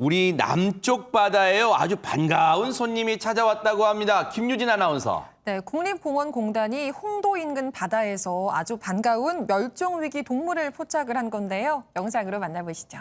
우리 남쪽 바다에요. 아주 반가운 손님이 찾아왔다고 합니다. 김유진 아나운서. 네, 국립공원공단이 홍도 인근 바다에서 아주 반가운 멸종위기 동물을 포착을 한 건데요. 영상으로 만나보시죠.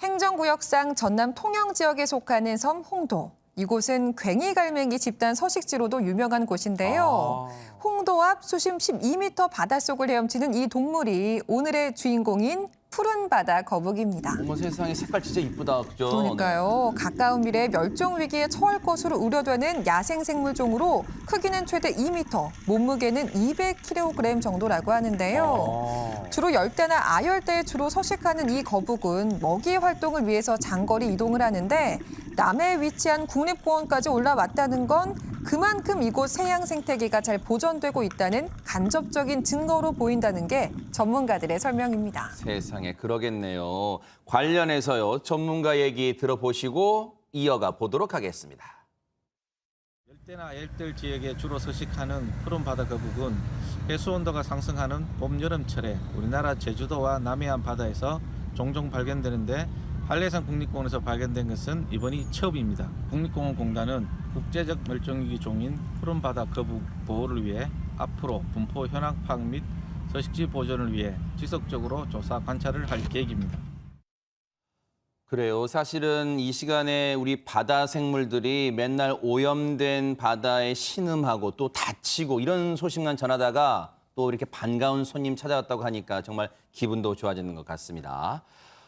행정구역상 전남 통영 지역에 속하는 섬 홍도. 이곳은 괭이갈매기 집단 서식지로도 유명한 곳인데요. 홍도 앞 수심 12m 바닷속을 헤엄치는 이 동물이 오늘의 주인공인 푸른 바다 거북입니다. 어머 세상에 색깔 진짜 이쁘다. 그죠? 그러니까요. 가까운 미래에 멸종 위기에 처할 것으로 우려되는 야생 생물종으로 크기는 최대 2m, 몸무게는 200kg 정도라고 하는데요. 주로 열대나 아열대에 주로 서식하는 이 거북은 먹이 활동을 위해서 장거리 이동을 하는데 남해에 위치한 국립공원까지 올라왔다는 건 그만큼 이곳 해양 생태계가 잘 보존되고 있다는 간접적인 증거로 보인다는 게 전문가들의 설명입니다. 세상에 그러겠네요. 관련해서요. 전문가 얘기 들어보시고 이어가 보도록 하겠습니다. 열대나 아열대 지역에 주로 서식하는 푸른 바다 거북은 해수 온도가 상승하는 봄, 여름철에 우리나라 제주도와 남해안 바다에서 종종 발견되는데 한라산 국립공원에서 발견된 것은 이번이 처음입니다. 국립공원공단은 국제적 멸종위기 종인 푸른 바다 거북 보호를 위해 앞으로 분포 현황 파악 및 서식지 보존을 위해 지속적으로 조사 관찰을 할 계획입니다. 그래요. 사실은 이 시간에 우리 바다 생물들이 맨날 오염된 바다에 신음하고 또 다치고 이런 소식만 전하다가 또 이렇게 반가운 손님 찾아왔다고 하니까 정말 기분도 좋아지는 것 같습니다.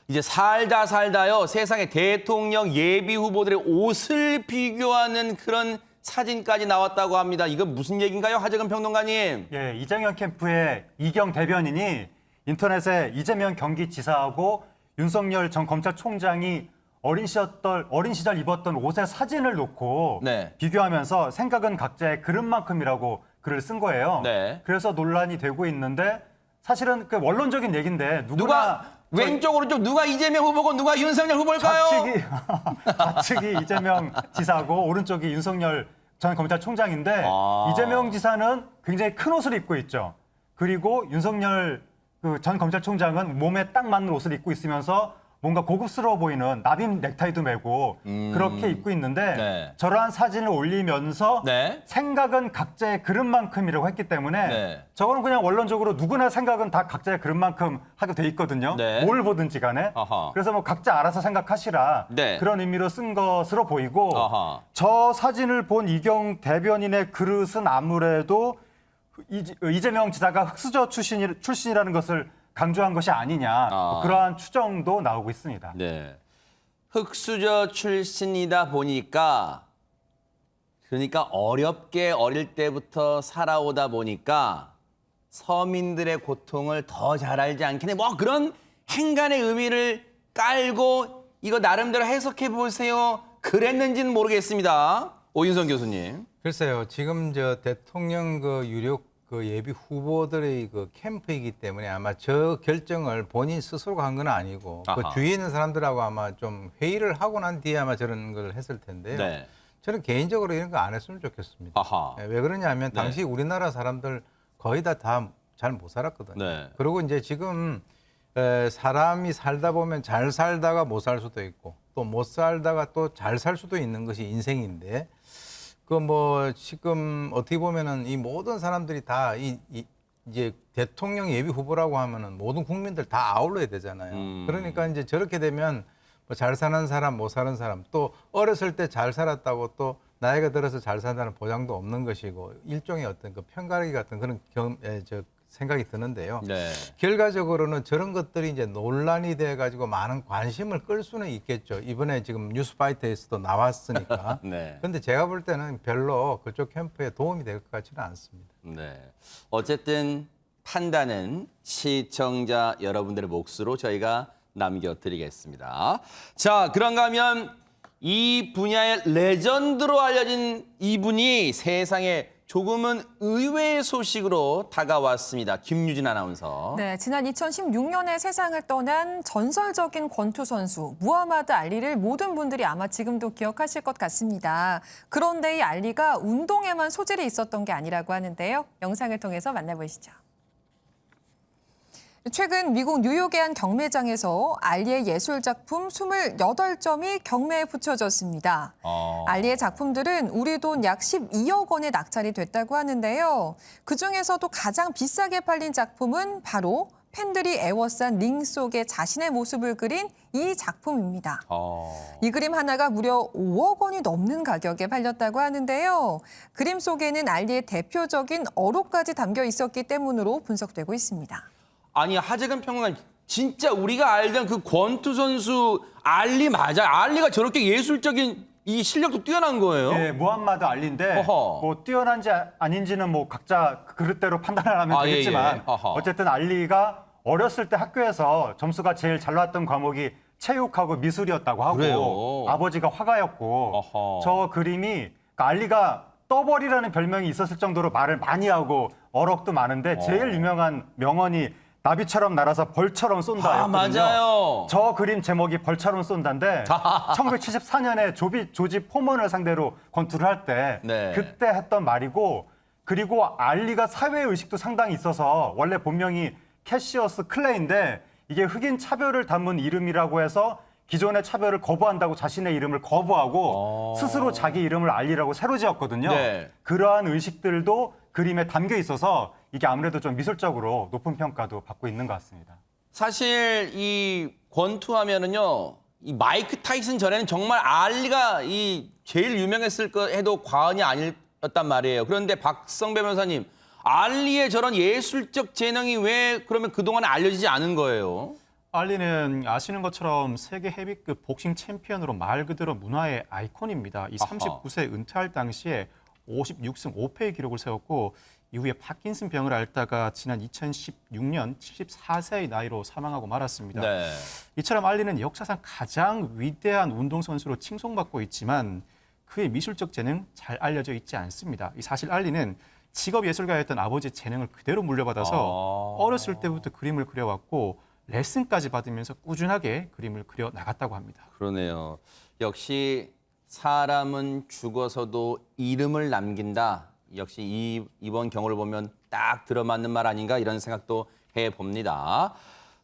이제 살다요. 세상에 대통령 예비 후보들의 옷을 비교하는 그런 사진까지 나왔다고 합니다. 이거 무슨 얘기인가요? 하재근 평론가님. 예, 이정현 캠프의 이경 대변인이 인터넷에 이재명 경기지사하고 윤석열 전 검찰총장이 어린 시절 입었던 옷의 사진을 놓고 네. 비교하면서 생각은 각자의 그릇만큼이라고 글을 쓴 거예요. 네. 그래서 논란이 되고 있는데 사실은 그 원론적인 얘기인데 누가 왼쪽으로 좀 누가 이재명 후보고 누가 윤석열 후보일까요? 좌측이 이재명 지사고 오른쪽이 윤석열 전 검찰총장인데 이재명 지사는 굉장히 큰 옷을 입고 있죠. 그리고 윤석열 전 검찰총장은 몸에 딱 맞는 옷을 입고 있으면서 뭔가 고급스러워 보이는 나빔 넥타이도 메고 그렇게 입고 있는데 네. 저러한 사진을 올리면서 네. 생각은 각자의 그릇만큼이라고 했기 때문에 네. 저거는 그냥 원론적으로 누구나 생각은 다 각자의 그릇만큼 하게 돼 있거든요. 네. 뭘 보든지 간에. 아하. 그래서 뭐 각자 알아서 생각하시라 네. 그런 의미로 쓴 것으로 보이고 아하. 저 사진을 본 이경 대변인의 그릇은 아무래도 이재명 지사가 흑수저 출신이라는 것을 강조한 것이 아니냐 뭐 그러한 추정도 나오고 있습니다. 네. 흑수저 출신이다 보니까 그러니까 어렵게 어릴 때부터 살아오다 보니까 서민들의 고통을 더 잘 알지 않겠네. 뭐 그런 행간의 의미를 깔고 이거 나름대로 해석해 보세요. 그랬는지는 모르겠습니다. 오윤성 교수님. 글쎄요. 지금 저 대통령 그 유력 그 예비 후보들의 그 캠프이기 때문에 아마 저 결정을 본인 스스로가 한 건 아니고 그 아하. 주위에 있는 사람들하고 아마 좀 회의를 하고 난 뒤에 아마 저런 걸 했을 텐데요. 네. 저는 개인적으로 이런 거 안 했으면 좋겠습니다. 아하. 왜 그러냐면 네. 당시 우리나라 사람들 거의 다 잘 못 살았거든요. 네. 그리고 이제 지금 사람이 살다 보면 잘 살다가 못 살 수도 있고 또 못 살다가 또 잘 살 수도 있는 것이 인생인데 그 뭐 지금 어떻게 보면은 이 모든 사람들이 다 이제 대통령 예비 후보라고 하면은 모든 국민들 다 아울러야 되잖아요. 그러니까 이제 저렇게 되면 뭐 잘 사는 사람, 못 사는 사람, 또 어렸을 때 잘 살았다고 또 나이가 들어서 잘 산다는 보장도 없는 것이고 일종의 어떤 그 편가르기 같은 그런 생각이 드는데요. 네. 결과적으로는 저런 것들이 이제 논란이 돼 가지고 많은 관심을 끌 수는 있겠죠. 이번에 지금 뉴스파이터에서도 나왔으니까. 네. 그런데 제가 볼 때는 별로 그쪽 캠프에 도움이 될 것 같지는 않습니다. 네. 어쨌든 판단은 시청자 여러분들의 몫으로 저희가 남겨드리겠습니다. 자, 그런가 하면 이 분야의 레전드로 알려진 이분이 세상에 조금은 의외의 소식으로 다가왔습니다. 김유진 아나운서. 네, 지난 2016년에 세상을 떠난 전설적인 권투 선수 무하마드 알리를 모든 분들이 아마 지금도 기억하실 것 같습니다. 그런데 이 알리가 운동에만 소질이 있었던 게 아니라고 하는데요. 영상을 통해서 만나보시죠. 최근 미국 뉴욕의 한 경매장에서 알리의 예술 작품 28점이 경매에 붙여졌습니다. 알리의 작품들은 우리 돈 약 12억 원에 낙찰이 됐다고 하는데요. 그중에서도 가장 비싸게 팔린 작품은 바로 팬들이 애워싼 링 속에 자신의 모습을 그린 이 작품입니다. 이 그림 하나가 무려 5억 원이 넘는 가격에 팔렸다고 하는데요. 그림 속에는 알리의 대표적인 어록까지 담겨 있었기 때문으로 분석되고 있습니다. 아니 하재근 평론가 진짜 우리가 알던 그 권투 선수 알리 맞아? 알리가 저렇게 예술적인 이 실력도 뛰어난 거예요? 예, 무함마드 알리인데 어허. 뭐 뛰어난지 아닌지는 뭐 각자 그릇대로 판단을 하면 아, 되겠지만 예, 예. 어허. 어쨌든 알리가 어렸을 때 학교에서 점수가 제일 잘 나왔던 과목이 체육하고 미술이었다고 하고 그래요? 아버지가 화가였고 어허. 저 그림이 그러니까 알리가 떠벌이라는 별명이 있었을 정도로 말을 많이 하고 어록도 많은데 제일 유명한 명언이 나비처럼 날아서 벌처럼 쏜다였거든요. 맞아요. 저 그림 제목이 벌처럼 쏜다인데 1974년에 조지 포먼을 상대로 권투를 할 때 네. 그때 했던 말이고 그리고 알리가 사회의식도 상당히 있어서 원래 본명이 캐시어스 클레이인데 이게 흑인 차별을 담은 이름이라고 해서 기존의 차별을 거부한다고 자신의 이름을 거부하고 스스로 자기 이름을 알리라고 새로 지었거든요. 네. 그러한 의식들도 그림에 담겨 있어서 이게 아무래도 좀 미술적으로 높은 평가도 받고 있는 것 같습니다. 사실 이 권투하면은요, 이 마이크 타이슨 전에는 정말 알리가 이 제일 유명했을 거 해도 과언이 아니었단 말이에요. 그런데 박성배 변호사님, 알리의 저런 예술적 재능이 왜 그러면 그동안 알려지지 않은 거예요? 알리는 아시는 것처럼 세계 헤비급 복싱 챔피언으로 말 그대로 문화의 아이콘입니다. 이 39세 은퇴할 당시에 56승 5패의 기록을 세웠고 이후에 파킨슨 병을 앓다가 지난 2016년 74세의 나이로 사망하고 말았습니다. 네. 이처럼 알리는 역사상 가장 위대한 운동선수로 칭송받고 있지만 그의 미술적 재능 잘 알려져 있지 않습니다. 이 사실 알리는 직업 예술가였던 아버지의 재능을 그대로 물려받아서 어렸을 때부터 그림을 그려왔고 레슨까지 받으면서 꾸준하게 그림을 그려 나갔다고 합니다. 그러네요. 역시 사람은 죽어서도 이름을 남긴다. 역시 이번 경우를 보면 딱 들어맞는 말 아닌가 이런 생각도 해봅니다.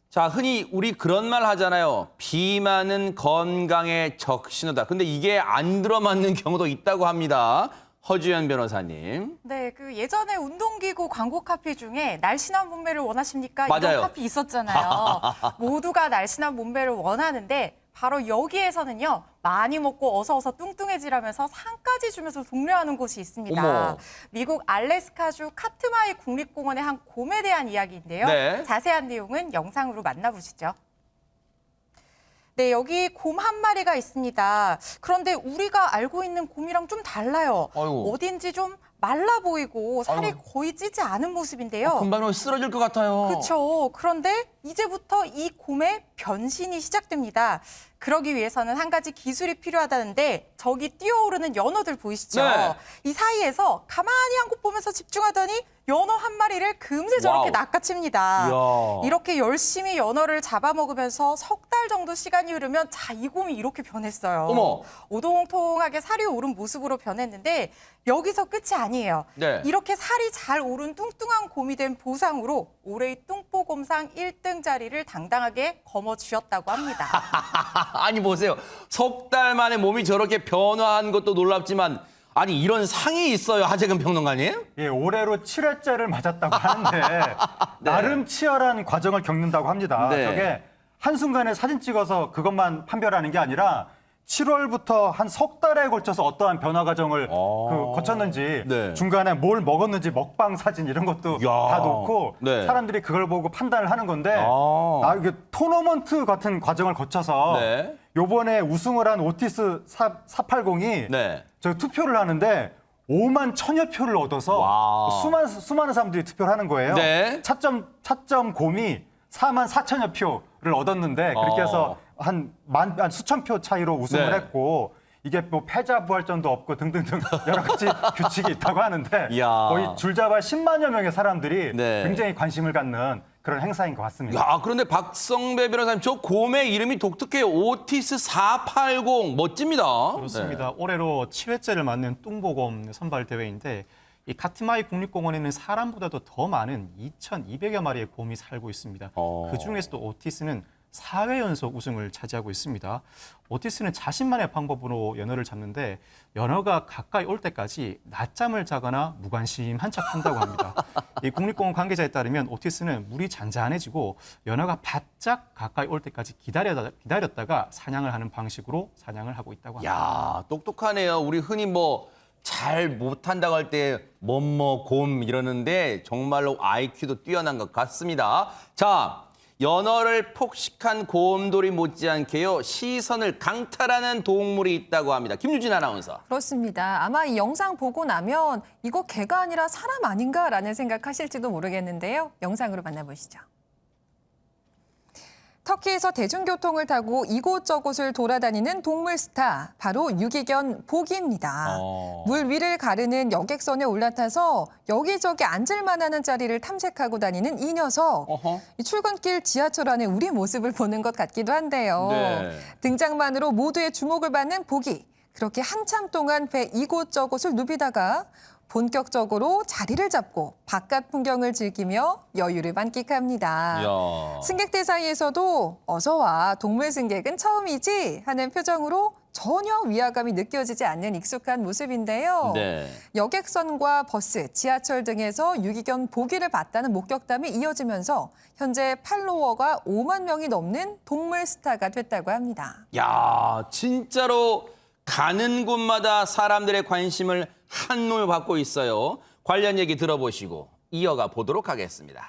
자, 흔히 우리 그런 말 하잖아요. 비만은 건강의 적신호다. 근데 이게 안 들어맞는 경우도 있다고 합니다. 허주연 변호사님. 네, 그 예전에 운동기구 광고 카피 중에 날씬한 몸매를 원하십니까? 맞아요. 이런 카피 있었잖아요. 모두가 날씬한 몸매를 원하는데 바로 여기에서는요. 많이 먹고 어서 뚱뚱해지라면서 상까지 주면서 독려하는 곳이 있습니다. 어머. 미국 알래스카주 카트마이 국립공원의 한 곰에 대한 이야기인데요. 네. 자세한 내용은 영상으로 만나보시죠. 네, 여기 곰 한 마리가 있습니다. 그런데 우리가 알고 있는 곰이랑 좀 달라요. 아이고. 어딘지 좀 말라 보이고 살이 아이고. 거의 찌지 않은 모습인데요. 금방 쓰러질 것 같아요. 그렇죠. 그런데 이제부터 이 곰의 변신이 시작됩니다. 그러기 위해서는 한 가지 기술이 필요하다는데 저기 뛰어오르는 연어들 보이시죠? 네. 이 사이에서 가만히 한 곳 보면서 집중하더니 연어 한 마리를 금세 저렇게 와우. 낚아챕니다. 이야. 이렇게 열심히 연어를 잡아먹으면서 석 달 정도 시간이 흐르면 자, 이 곰이 이렇게 변했어요. 어머. 오동통하게 살이 오른 모습으로 변했는데 여기서 끝이 아니에요. 네. 이렇게 살이 잘 오른 뚱뚱한 곰이 된 보상으로 올해의 뚱뽀곰상 1등 자리를 당당하게 거머쥐었다고 합니다. 아니 보세요. 석 달 만에 몸이 저렇게 변화한 것도 놀랍지만 아니 이런 상이 있어요. 하재근 평론가님? 예, 올해로 7회째를 맞았다고 하는데 나름 치열한 과정을 겪는다고 합니다. 네. 저게 한순간에 사진 찍어서 그것만 판별하는 게 아니라 7월부터 한 석 달에 걸쳐서 어떠한 변화 과정을 거쳤는지 네. 중간에 뭘 먹었는지 먹방 사진 이런 것도 야. 다 놓고 네. 사람들이 그걸 보고 판단을 하는 건데 아. 이게 토너먼트 같은 과정을 거쳐서 네. 요번에 우승을 한 오티스 480이 네. 저 투표를 하는데 5만 1000여 표를 얻어서 와. 수많은 사람들이 투표를 하는 거예요. 네. 차점 곰이 4만 4천여 표를 얻었는데 그렇게 해서 한 수천 표 차이로 우승을 네. 했고 이게 뭐 패자부활전도 없고 등등등 여러 가지 규칙이 있다고 하는데 이야. 거의 줄잡아 10만여 명의 사람들이 네. 굉장히 관심을 갖는 그런 행사인 것 같습니다. 야, 그런데 박성배 변호사님, 저 곰의 이름이 독특해요. 오티스 480. 멋집니다. 그렇습니다. 올해로 7회째를 맞는 뚱보곰 선발 대회인데 이 카트마이 국립공원에는 사람보다도 더 많은 2,200여 마리의 곰이 살고 있습니다. 그 중에서도 오티스는 4회 연속 우승을 차지하고 있습니다. 오티스는 자신만의 방법으로 연어를 잡는데 연어가 가까이 올 때까지 낮잠을 자거나 무관심한 척한다고 합니다. 이 국립공원 관계자에 따르면 오티스는 물이 잔잔해지고 연어가 바짝 가까이 올 때까지 기다렸다가 사냥을 하는 방식으로 사냥을 하고 있다고 합니다. 야, 똑똑하네요. 우리 흔히 뭐 잘 못한다고 할 때 곰 이러는데 정말로 IQ도 뛰어난 것 같습니다. 자, 연어를 폭식한 곰돌이 못지않게요. 시선을 강탈하는 동물이 있다고 합니다. 김유진 아나운서. 그렇습니다. 아마 이 영상 보고 나면 이거 개가 아니라 사람 아닌가라는 생각하실지도 모르겠는데요. 영상으로 만나보시죠. 터키에서 대중교통을 타고 이곳저곳을 돌아다니는 동물 스타, 바로 유기견 보기입니다. 물 위를 가르는 여객선에 올라타서 여기저기 앉을 만한 자리를 탐색하고 다니는 이 녀석. 이 출근길 지하철 안에 우리 모습을 보는 것 같기도 한데요. 네. 등장만으로 모두의 주목을 받는 보기. 그렇게 한참 동안 배 이곳저곳을 누비다가 본격적으로 자리를 잡고 바깥 풍경을 즐기며 여유를 만끽합니다. 야. 승객들 사이에서도 어서 와, 동물 승객은 처음이지 하는 표정으로 전혀 위화감이 느껴지지 않는 익숙한 모습인데요. 네. 여객선과 버스, 지하철 등에서 유기견 보기를 봤다는 목격담이 이어지면서 현재 팔로워가 5만 명이 넘는 동물 스타가 됐다고 합니다. 야, 진짜로 가는 곳마다 사람들의 관심을 한몸에 받고 있어요. 관련 얘기 들어보시고 이어가 보도록 하겠습니다.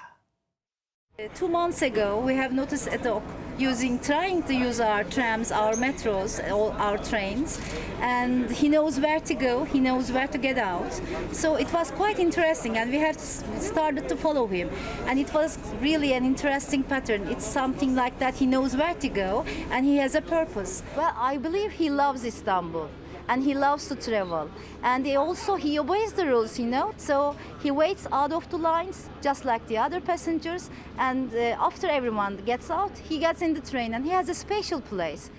2 months ago, we have noticed a dog trying to use our trams, our metros, all our trains, and he knows where to go, he knows where to get out. So it was quite interesting, and we have started to follow him. And it was really an interesting pattern. It's something like that he knows where to go, and he has a purpose. Well, I believe he loves Istanbul. And he loves to travel, and he obeys the rules, so he waits out of the lines just like the other passengers, and after everyone gets out, he gets in the train and he has a special place.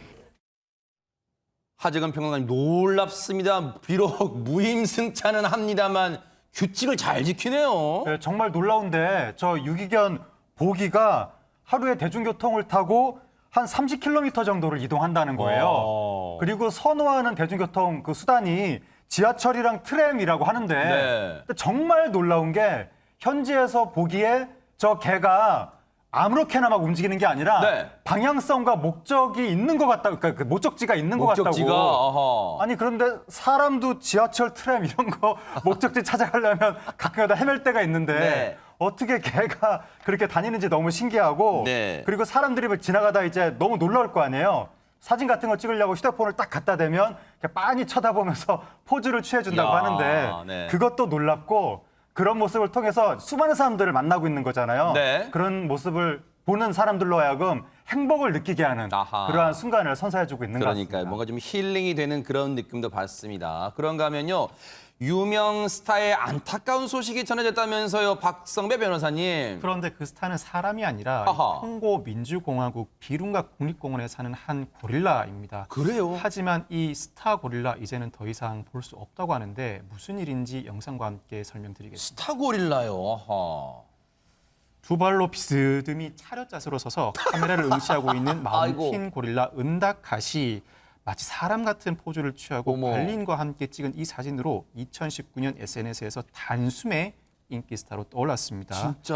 하재근 평론가님, 놀랍습니다. 비록 무임승차는 합니다만 규칙을 잘 지키네요. 네, 정말 놀라운데 저 유기견 보기가 하루에 대중교통을 타고 한 30km 정도를 이동한다는 거예요. 그리고 선호하는 대중교통 그 수단이 지하철이랑 트램이라고 하는데 네. 정말 놀라운 게 현지에서 보기에 저 개가 아무렇게나 막 움직이는 게 아니라 네. 방향성과 목적이 있는 것 같다. 그러니까 그 목적지가 있는 것 목적지가, 같다고. 어허. 아니 그런데 사람도 지하철 트램 이런 거 목적지 찾아가려면 가끔가다 헤맬 때가 있는데 네. 어떻게 개가 그렇게 다니는지 너무 신기하고 네. 그리고 사람들이 지나가다 이제 너무 놀라울 거 아니에요. 사진 같은 거 찍으려고 휴대폰을 딱 갖다 대면 이렇게 빤히 쳐다보면서 포즈를 취해준다고 야, 하는데 네. 그것도 놀랍고 그런 모습을 통해서 수많은 사람들을 만나고 있는 거잖아요. 네. 그런 모습을 보는 사람들로 하여금 행복을 느끼게 하는 아하. 그러한 순간을 선사해주고 있는 것 같습니다. 그러니까요. 뭔가 좀 힐링이 되는 그런 느낌도 받습니다. 그런가 하면요. 유명 스타의 안타까운 소식이 전해졌다면서요. 박성배 변호사님. 그런데 그 스타는 사람이 아니라 아하. 콩고 민주공화국 비룬가 국립공원에 사는 한 고릴라입니다. 그래요? 하지만 이 스타 고릴라 이제는 더 이상 볼 수 없다고 하는데 무슨 일인지 영상과 함께 설명드리겠습니다. 스타고릴라요. 아하. 두 발로 비스듬히 차렷 자세로 서서 카메라를 응시하고 있는 마운틴 아이고. 고릴라 은다카시 마치 사람 같은 포즈를 취하고 어머. 관리인과 함께 찍은 이 사진으로 2019년 SNS에서 단숨에 인기 스타로 떠올랐습니다. 진짜.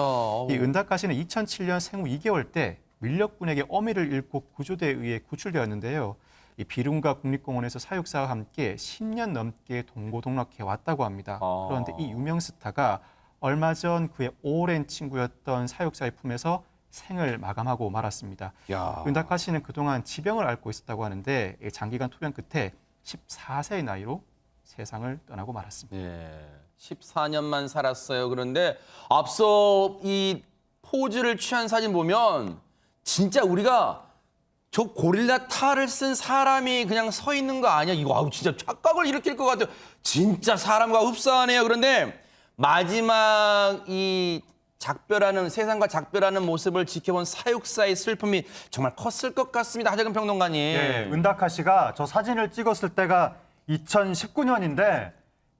이 은다카시는 2007년 생후 2개월 때 밀렵꾼에게 어미를 잃고 구조대에 의해 구출되었는데요. 이 비룬가 국립공원에서 사육사와 함께 10년 넘게 동고동락해 왔다고 합니다. 그런데 이 유명 스타가 얼마 전 그의 오랜 친구였던 사육사의 품에서 생을 마감하고 말았습니다. 야. 은다카시는 그동안 지병을 앓고 있었다고 하는데 장기간 투병 끝에 14세의 나이로 세상을 떠나고 말았습니다. 예. 14년만 살았어요. 그런데 앞서 이 포즈를 취한 사진 보면 진짜 우리가 저 고릴라 탈을 쓴 사람이 그냥 서 있는 거 아니야? 이거 아우 진짜 착각을 일으킬 것 같아요. 진짜 사람과 흡사하네요. 그런데 마지막 이 작별하는 세상과 작별하는 모습을 지켜본 사육사의 슬픔이 정말 컸을 것 같습니다. 하재근 평론가님. 네, 은다카 씨가 저 사진을 찍었을 때가 2019년인데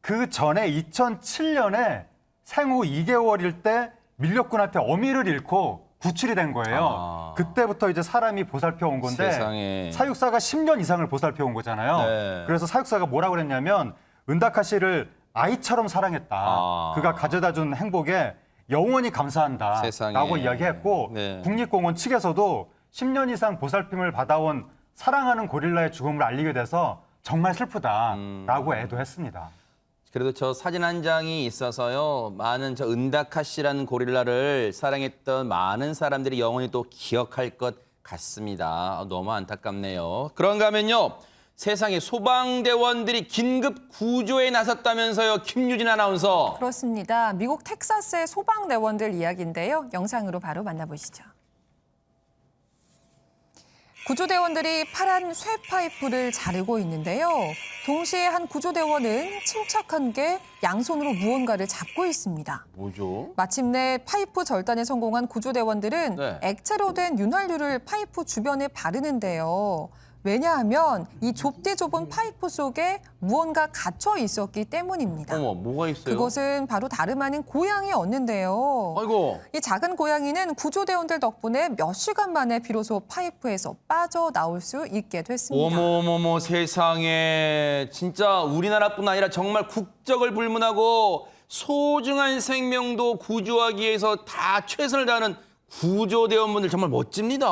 그 전에 2007년에 생후 2개월일 때 밀렵꾼한테 어미를 잃고 구출이 된 거예요. 그때부터 이제 사람이 보살펴 온 건데 세상에. 사육사가 10년 이상을 보살펴 온 거잖아요. 네. 그래서 사육사가 뭐라고 그랬냐면 은다카 씨를 아이처럼 사랑했다. 그가 가져다 준 행복에 영원히 감사한다. 세상에. 라고 이야기했고 네. 국립공원 측에서도 10년 이상 보살핌을 받아온 사랑하는 고릴라의 죽음을 알리게 돼서 정말 슬프다라고 애도했습니다. 그래도 저 사진 한 장이 있어서요. 많은 저 은다카 씨라는 고릴라를 사랑했던 많은 사람들이 영원히 또 기억할 것 같습니다. 너무 안타깝네요. 그런가 하면요. 세상에 소방대원들이 긴급 구조에 나섰다면서요. 김유진 아나운서. 그렇습니다. 미국 텍사스의 소방대원들 이야기인데요. 영상으로 바로 만나보시죠. 구조대원들이 파란 쇠파이프를 자르고 있는데요. 동시에 한 구조대원은 침착한 게 양손으로 무언가를 잡고 있습니다. 뭐죠? 마침내 파이프 절단에 성공한 구조대원들은 네. 액체로 된 윤활유를 파이프 주변에 바르는데요. 왜냐하면 이 좁디 좁은 파이프 속에 무언가 갇혀 있었기 때문입니다. 어머, 뭐가 있어요? 그것은 바로 다름 아닌 고양이였는데요. 아이고. 이 작은 고양이는 구조대원들 덕분에 몇 시간 만에 비로소 파이프에서 빠져나올 수 있게 됐습니다. 어머머머 세상에 진짜 우리나라뿐 아니라 정말 국적을 불문하고 소중한 생명도 구조하기 위해서 다 최선을 다하는 구조대원분들 정말 멋집니다.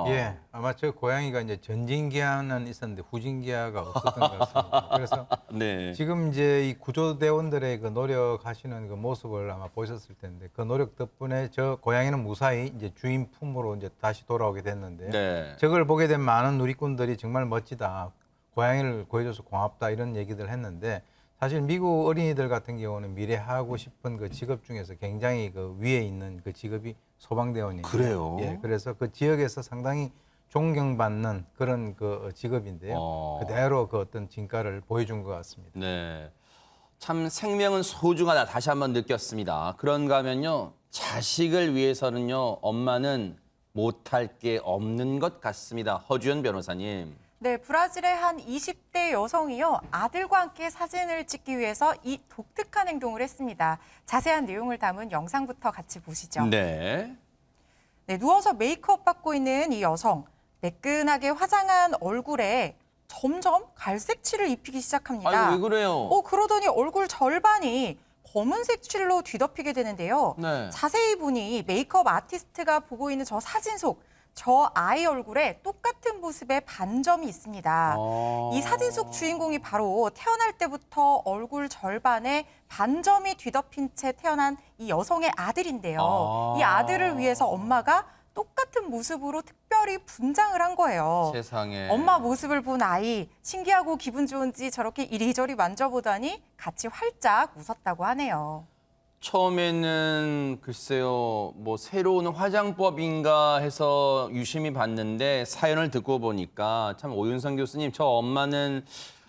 예, 아마 저 고양이가 이제 전진기아는 있었는데 후진기아가 없었던 것 같습니다. 그래서 네. 지금 이제 이 구조대원들의 그 노력하시는 그 모습을 아마 보셨을 텐데 그 노력 덕분에 저 고양이는 무사히 이제 주인 품으로 이제 다시 돌아오게 됐는데 네. 저걸 보게 된 많은 누리꾼들이 정말 멋지다. 고양이를 구해줘서 고맙다 이런 얘기들 했는데 사실 미국 어린이들 같은 경우는 미래 하고 싶은 그 직업 중에서 굉장히 그 위에 있는 그 직업이 소방대원이에요. 그래요? 예, 그래서 그 지역에서 상당히 존경받는 그런 그 직업인데요. 그대로 그 어떤 진가를 보여준 것 같습니다. 네. 참 생명은 소중하다 다시 한번 느꼈습니다. 그런가 하면요. 자식을 위해서는요. 엄마는 못할 게 없는 것 같습니다. 허주연 변호사님. 네, 브라질의 한 20대 여성이요. 아들과 함께 사진을 찍기 위해서 이 독특한 행동을 했습니다. 자세한 내용을 담은 영상부터 같이 보시죠. 네. 네, 누워서 메이크업 받고 있는 이 여성. 매끈하게 화장한 얼굴에 점점 갈색 칠을 입히기 시작합니다. 아이고 왜 그래요? 그러더니 얼굴 절반이 검은색 칠로 뒤덮이게 되는데요. 네. 자세히 보니 메이크업 아티스트가 보고 있는 저 사진 속 저 아이 얼굴에 똑같은 모습의 반점이 있습니다. 이 사진 속 주인공이 바로 태어날 때부터 얼굴 절반에 반점이 뒤덮인 채 태어난 이 여성의 아들인데요. 이 아들을 위해서 엄마가 똑같은 모습으로 특별히 분장을 한 거예요. 세상에. 엄마 모습을 본 아이, 신기하고 기분 좋은지 저렇게 이리저리 만져보다니 같이 활짝 웃었다고 하네요. 처음에는 글쎄요, 뭐 새로운 화장법인가 해서 유심히 봤는데 사연을 듣고 보니까 참 오윤성 교수님, 저 엄마는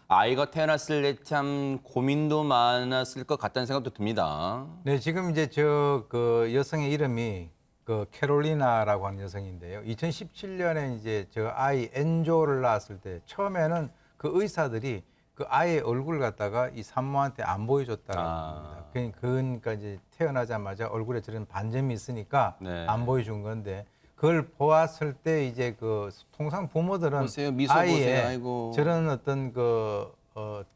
아이가 태어났을 때 참 고민도 많았을 것 같다는 생각도 듭니다. 네, 지금 이제 저 그 여성의 이름이 그 캐롤리나라고 하는 여성인데요. 2017년에 이제 저 아이 엔조를 낳았을 때 처음에는 그 의사들이 그 아이의 얼굴 갖다가 이 산모한테 안 보여줬다고 합니다. 그러니까 이제 태어나자마자 얼굴에 저런 반점이 있으니까 네. 안 보여준 건데 그걸 보았을 때 이제 그 통상 부모들은 보세요, 미소 아이의 보세요. 아이고. 저런 어떤 그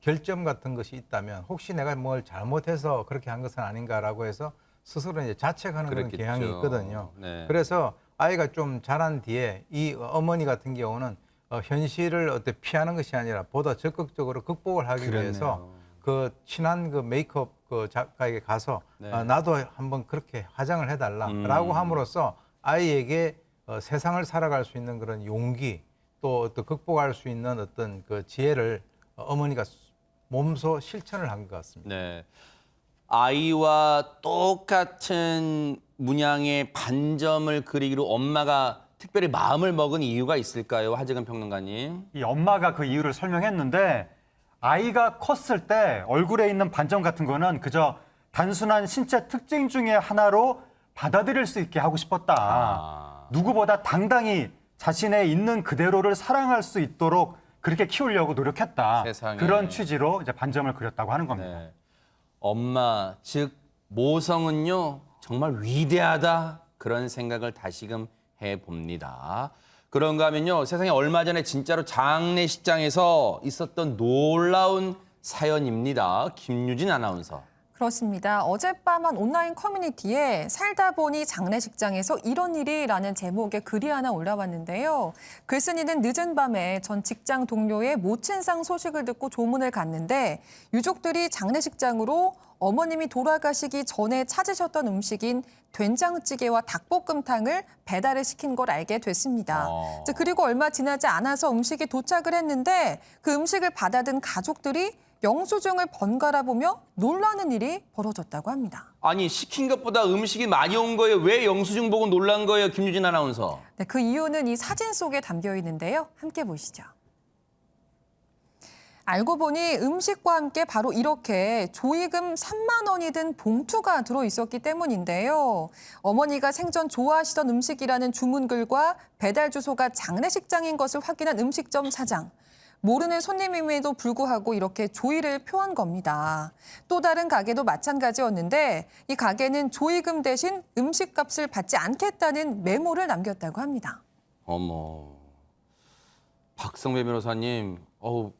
결점 같은 것이 있다면 혹시 내가 뭘 잘못해서 그렇게 한 것은 아닌가라고 해서 스스로 이제 자책하는 그런 그랬겠죠. 경향이 있거든요. 네. 그래서 아이가 좀 자란 뒤에 이 어머니 같은 경우는 현실을 어떻게 피하는 것이 아니라 보다 적극적으로 극복을 하기 그랬네요. 위해서 그 친한 그 메이크업 그 작가에게 가서 네. 나도 한번 그렇게 화장을 해달라라고 함으로써 아이에게 세상을 살아갈 수 있는 그런 용기 또 극복할 수 있는 어떤 그 지혜를 어머니가 몸소 실천을 한 것 같습니다. 네. 아이와 똑같은 문양의 반점을 그리기로 엄마가 특별히 마음을 먹은 이유가 있을까요? 하재근 평론가님. 이 엄마가 그 이유를 설명했는데 아이가 컸을 때 얼굴에 있는 반점 같은 거는 그저 단순한 신체 특징 중에 하나로 받아들일 수 있게 하고 싶었다. 누구보다 당당히 자신의 있는 그대로를 사랑할 수 있도록 그렇게 키우려고 노력했다. 세상에. 그런 취지로 이제 반점을 그렸다고 하는 겁니다. 네. 엄마, 즉 모성은요 정말 위대하다 그런 생각을 다시금 해봅니다. 그런가 하면요 세상에 얼마 전에 진짜로 장례식장에서 있었던 놀라운 사연입니다. 김유진 아나운서. 그렇습니다. 어젯밤 한 온라인 커뮤니티에 살다 보니 장례식장에서 이런 일이라는 제목의 글이 하나 올라왔는데요. 글쓴이는 늦은 밤에 전 직장 동료의 모친상 소식을 듣고 조문을 갔는데 유족들이 장례식장으로 어머님이 돌아가시기 전에 찾으셨던 음식인 된장찌개와 닭볶음탕을 배달을 시킨 걸 알게 됐습니다. 그리고 얼마 지나지 않아서 음식이 도착을 했는데 그 음식을 받아든 가족들이 영수증을 번갈아 보며 놀라는 일이 벌어졌다고 합니다. 아니 시킨 것보다 음식이 많이 온 거예요. 왜 영수증 보고 놀란 거예요, 김유진 아나운서? 네, 그 이유는 이 사진 속에 담겨 있는데요. 함께 보시죠. 알고 보니 음식과 함께 바로 이렇게 조의금 3만 원이 든 봉투가 들어있었기 때문인데요. 어머니가 생전 좋아하시던 음식이라는 주문글과 배달 주소가 장례식장인 것을 확인한 음식점 사장. 모르는 손님임에도 불구하고 이렇게 조의를 표한 겁니다. 또 다른 가게도 마찬가지였는데 이 가게는 조의금 대신 음식값을 받지 않겠다는 메모를 남겼다고 합니다. 어머, 박성배 변호사님,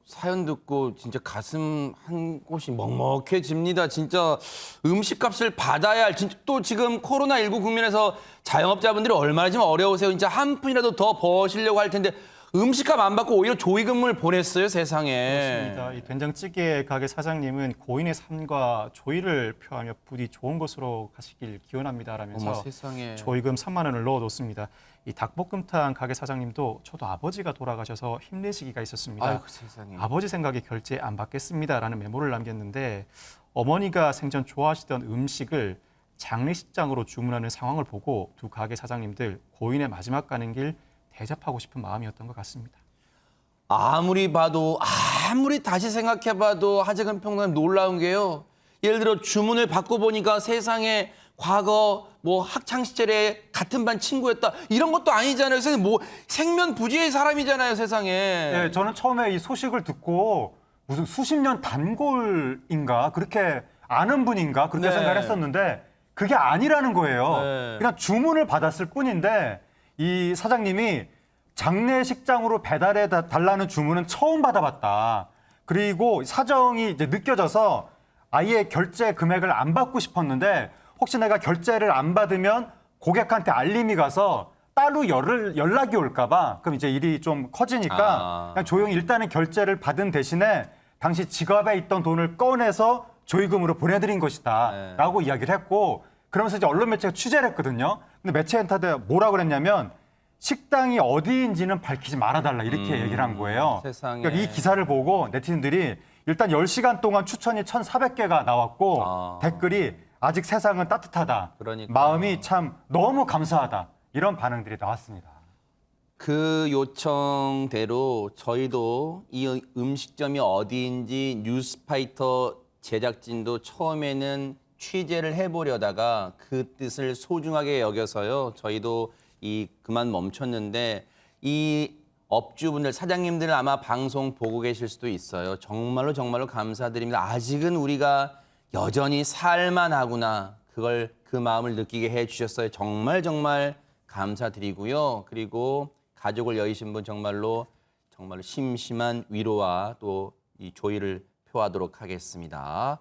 사연 듣고 진짜 가슴 한 곳이 먹먹해집니다. 진짜 음식값을 받아야 할, 진짜 또 지금 코로나19 국면에서 자영업자분들이 얼마나 지금 어려우세요. 진짜 한 푼이라도 더 버시려고 할 텐데 음식값 안 받고 오히려 조의금을 보냈어요, 세상에. 그렇습니다. 이 된장찌개 가게 사장님은 고인의 삶과 조의를 표하며 부디 좋은 곳으로 가시길 기원합니다라면서 어머, 세상에. 조의금 3만 원을 넣어뒀습니다. 이 닭볶음탕 가게 사장님도 저도 아버지가 돌아가셔서 힘내시기가 있었습니다. 아이고, 세상에. 아버지 생각에 결제 안 받겠습니다라는 메모를 남겼는데 어머니가 생전 좋아하시던 음식을 장례식장으로 주문하는 상황을 보고 두 가게 사장님들 고인의 마지막 가는 길 대접하고 싶은 마음이었던 것 같습니다. 아무리 봐도 아무리 다시 생각해봐도 하재근 평론가님 놀라운 게요. 예를 들어 주문을 받고 보니까 세상에 과거 뭐 학창 시절에 같은 반 친구였다 이런 것도 아니잖아요. 세상에 뭐 생면부지의 사람이잖아요, 세상에. 네, 저는 처음에 이 소식을 듣고 무슨 수십 년 단골인가 그렇게 아는 분인가 그렇게 네. 생각을 했었는데 그게 아니라는 거예요. 네. 그냥 주문을 받았을 뿐인데 이 사장님이 장례식장으로 배달해 달라는 주문은 처음 받아봤다. 그리고 사정이 이제 느껴져서 아예 결제 금액을 안 받고 싶었는데 혹시 내가 결제를 안 받으면 고객한테 알림이 가서 따로 연락이 올까 봐 그럼 이제 일이 좀 커지니까 그냥 조용히 일단은 결제를 받은 대신에 당시 지갑에 있던 돈을 꺼내서 조의금으로 보내드린 것이다 라고 이야기를 했고 그러면서 이제 언론 매체가 취재를 했거든요. 근데 매체한테 뭐라 그랬냐면 식당이 어디인지는 밝히지 말아달라 이렇게 얘기를 한 거예요. 세상에. 그러니까 이 기사를 보고 네티즌들이 일단 10시간 동안 추천이 1,400개가 나왔고 댓글이 아직 세상은 따뜻하다. 그러니까요. 마음이 참 너무 감사하다. 이런 반응들이 나왔습니다. 그 요청대로 저희도 이 음식점이 어디인지 뉴스파이터 제작진도 처음에는 취재를 해보려다가 그 뜻을 소중하게 여겨서요. 저희도 그만 멈췄는데 이 업주분들, 사장님들 아마 방송 보고 계실 수도 있어요. 정말로 정말로 감사드립니다. 아직은 우리가 여전히 살만하구나. 그 마음을 느끼게 해주셨어요. 정말 정말 감사드리고요. 그리고 가족을 여의신 분 정말로 심심한 위로와 또 이 조의를 표하도록 하겠습니다.